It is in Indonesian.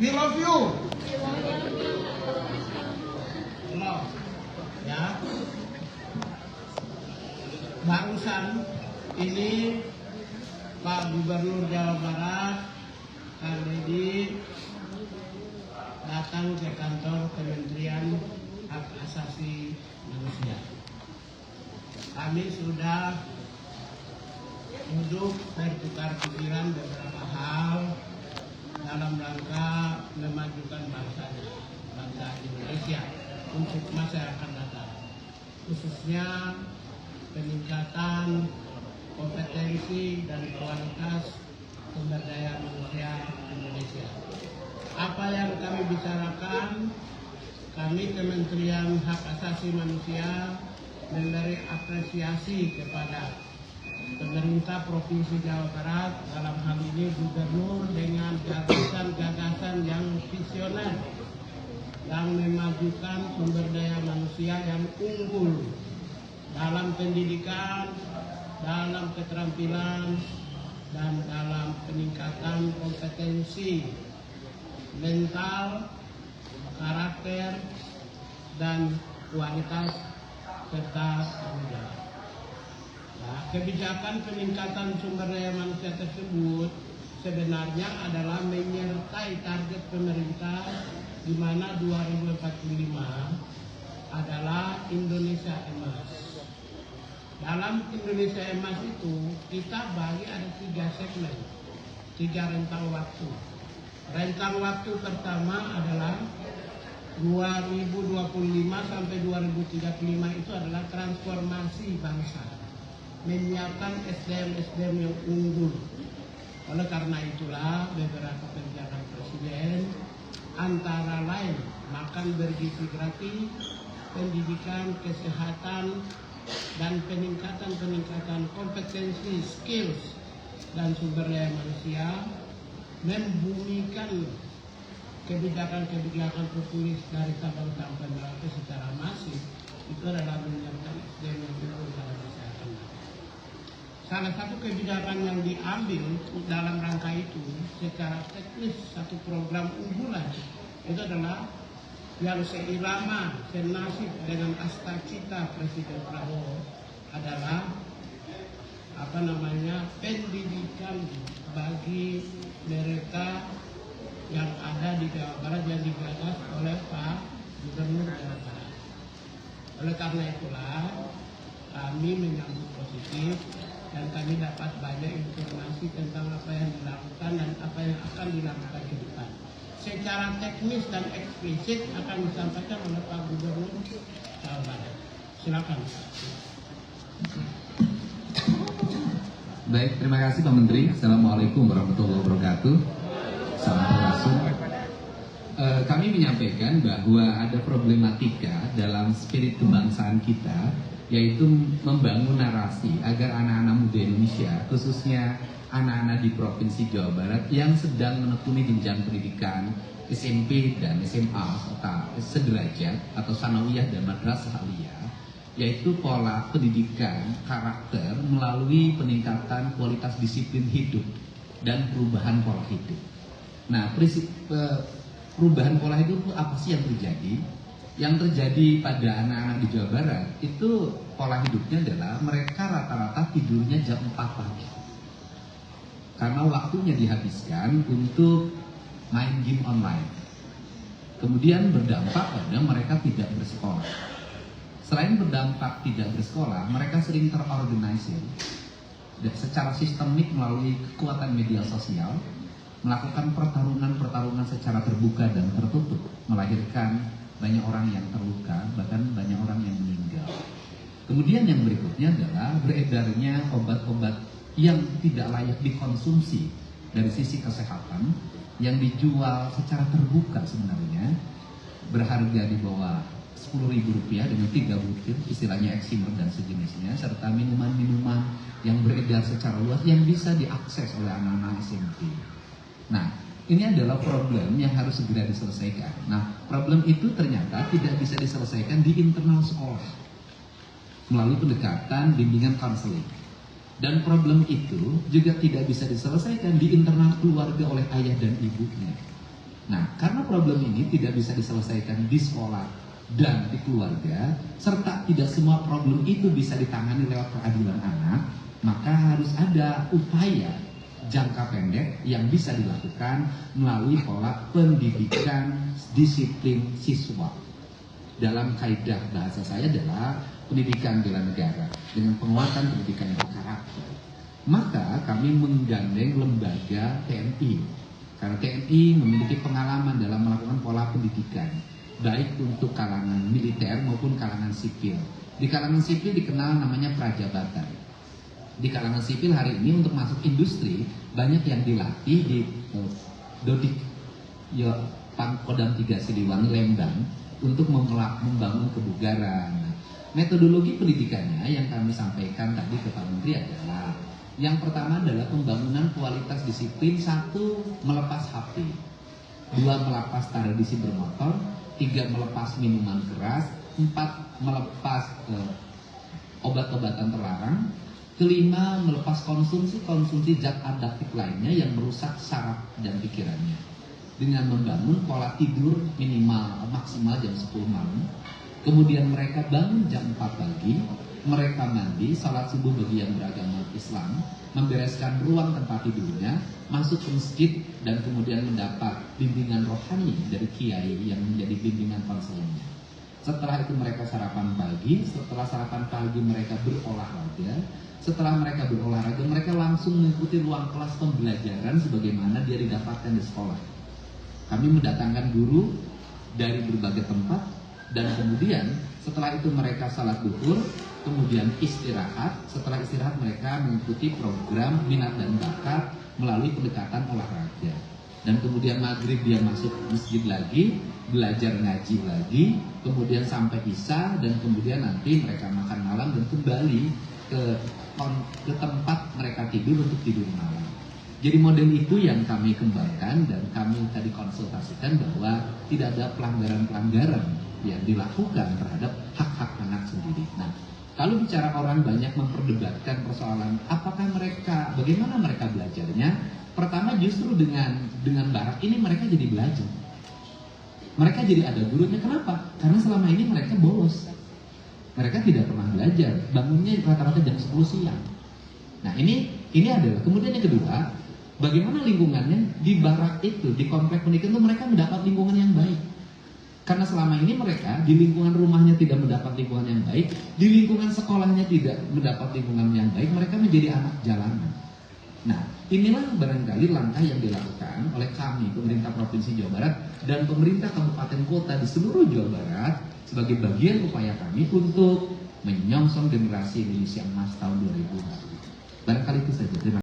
We love you. Love. Ya. Barusan ini Pak Gubernur Jawa Barat, Kang Deddy, datang ke kantor Kementerian Hak Asasi Manusia. Kami sudah duduk bertukar pikiran beberapa hal dalam rangka memajukan bangsa Indonesia untuk masa yang akan datang, khususnya peningkatan kompetensi dan kualitas sumber daya manusia Indonesia. Apa yang kami bicarakan, kami Kementerian Hak Asasi Manusia memberi apresiasi kepada pemerintah Provinsi Jawa Barat, dalam hal ini Gubernur, dengan gagasan-gagasan yang visioner yang memajukan sumber daya manusia yang unggul dalam pendidikan, dalam keterampilan, dan dalam peningkatan kompetensi mental, karakter, dan kualitas serta tanggung jawab. Nah, kebijakan peningkatan sumber daya manusia tersebut sebenarnya adalah menyertai target pemerintah di mana 2045 adalah Indonesia Emas. Dalam Indonesia Emas itu kita bagi ada 3 segmen, 3 rentang waktu. Rentang waktu pertama adalah 2025 sampai 2035 itu adalah transformasi bangsa, menyiapkan SDM yang unggul. Oleh karena itulah beberapa kebijakan Presiden antara lain makan bergizi gratis, pendidikan, kesehatan, dan peningkatan kompetensi, skills, dan sumber daya manusia, membumikan kebijakan populis dari Sabang sampai Merauke secara masif. Itu adalah menyiapkan SDM yang unggul pada masa yang akan datang. Salah satu kebijakan yang diambil dalam rangka itu secara teknis, satu program unggulan itu adalah yang seirama, senasib dengan cita Presiden Prabowo adalah pendidikan bagi mereka yang ada di Jawa Barat yang digagas oleh Pak Gubernur Jawa Barat. Oleh karena itulah kami menyambut positif dan kami dapat banyak informasi tentang apa yang dilakukan dan apa yang akan dilakukan ke depan. Secara teknis dan eksplisit akan disampaikan oleh Pak Gubernur Jawa Barat. Silakan. Baik, terima kasih Pak Menteri. Assalamualaikum warahmatullahi wabarakatuh. Salam langsung. Kami menyampaikan bahwa ada problematika dalam spirit kebangsaan kita, yaitu membangun narasi agar anak-anak muda Indonesia, khususnya anak-anak di Provinsi Jawa Barat yang sedang menekuni jenjang pendidikan SMP dan SMA serta sederajat atau sanawiyah dan madrasah aliyah, yaitu pola pendidikan karakter melalui peningkatan kualitas disiplin hidup dan perubahan pola hidup. Nah, perubahan pola hidup itu apa sih yang terjadi? Yang terjadi pada anak-anak di Jawa Barat itu pola hidupnya adalah mereka rata-rata tidurnya jam 4 pagi. Karena waktunya dihabiskan untuk main game online. Kemudian berdampak pada mereka tidak bersekolah. Selain berdampak tidak bersekolah, mereka sering terorganisir secara sistemik melalui kekuatan media sosial, melakukan pertarungan secara terbuka dan tertutup, melahirkan banyak orang yang terluka, bahkan banyak orang yang meninggal. Kemudian yang berikutnya adalah beredarnya obat-obat yang tidak layak dikonsumsi dari sisi kesehatan, yang dijual secara terbuka sebenarnya, berharga di bawah Rp10.000 dengan 3 butir, istilahnya eksimer dan sejenisnya, serta minuman-minuman yang beredar secara luas yang bisa diakses oleh anak-anak SMP. Nah, ini adalah problem yang harus segera diselesaikan. Nah, problem itu ternyata tidak bisa diselesaikan di internal sekolah melalui pendekatan bimbingan konseling. Dan problem itu juga tidak bisa diselesaikan di internal keluarga oleh ayah dan ibunya. Nah, karena problem ini tidak bisa diselesaikan di sekolah dan di keluarga, serta tidak semua problem itu bisa ditangani lewat peradilan anak, maka harus ada upaya jangka pendek yang bisa dilakukan melalui pola pendidikan disiplin siswa. Dalam kaidah bahasa saya adalah pendidikan bela negara dengan penguatan pendidikan berkarakter. Maka kami menggandeng lembaga TNI, karena TNI memiliki pengalaman dalam melakukan pola pendidikan baik untuk kalangan militer maupun kalangan sipil. Di kalangan sipil dikenal namanya prajabatan. Di kalangan sipil hari ini untuk masuk industri banyak yang dilatih di Dodik Pangkodam 3 Siliwangi Lembang untuk membangun kebugaran. Nah, metodologi pendidikannya yang kami sampaikan tadi ke Pak Menteri adalah yang pertama adalah pembangunan kualitas disiplin. 1. Melepas HP, 2. Melepas tradisi bermotor, 3. Melepas minuman keras, 4. Melepas obat-obatan terlarang, 5. Melepas konsumsi zat adaptif lainnya yang merusak saraf dan pikirannya dengan membangun pola tidur maksimal jam 10 malam. Kemudian mereka bangun jam 4 pagi, mereka mandi, salat subuh bagi yang beragama Islam, membereskan ruang tempat tidurnya, masuk ke masjid, dan kemudian mendapat bimbingan rohani dari kiai yang menjadi bimbingan konselingnya. Setelah itu mereka sarapan pagi, setelah sarapan pagi mereka berolahraga, setelah mereka berolahraga mereka langsung mengikuti ruang kelas pembelajaran sebagaimana dia didapatkan di sekolah. Kami mendatangkan guru dari berbagai tempat, dan kemudian setelah itu mereka salat duhur, kemudian istirahat. Setelah istirahat mereka mengikuti program minat dan bakat melalui pendekatan olahraga. Dan kemudian maghrib dia masuk masjid lagi, belajar ngaji lagi, kemudian sampai isya, dan kemudian nanti mereka makan malam dan kembali ke tempat mereka tidur untuk tidur malam. Jadi model itu yang kami kembangkan, dan kami tadi konsultasikan bahwa tidak ada pelanggaran-pelanggaran yang dilakukan terhadap hak-hak anak sendiri. Nah, kalau bicara orang banyak memperdebatkan persoalan bagaimana mereka belajarnya, pertama justru dengan barat ini mereka jadi belajar. Mereka jadi ada gurunya. Kenapa? Karena selama ini mereka bolos. Mereka tidak pernah belajar, bangunnya rata-rata jam 10 siang. Nah, ini adalah. Kemudian yang kedua, bagaimana lingkungannya di barak itu, di komplek pendidikan itu mereka mendapat lingkungan yang baik. Karena selama ini mereka di lingkungan rumahnya tidak mendapat lingkungan yang baik, di lingkungan sekolahnya tidak mendapat lingkungan yang baik, mereka menjadi anak jalanan. Nah, inilah barangkali langkah yang dilakukan oleh kami, pemerintah Provinsi Jawa Barat dan pemerintah kabupaten kota di seluruh Jawa Barat sebagai bagian upaya kami untuk menyongsong generasi Indonesia Emas tahun 2040. Barangkali itu saja. Terima kasih.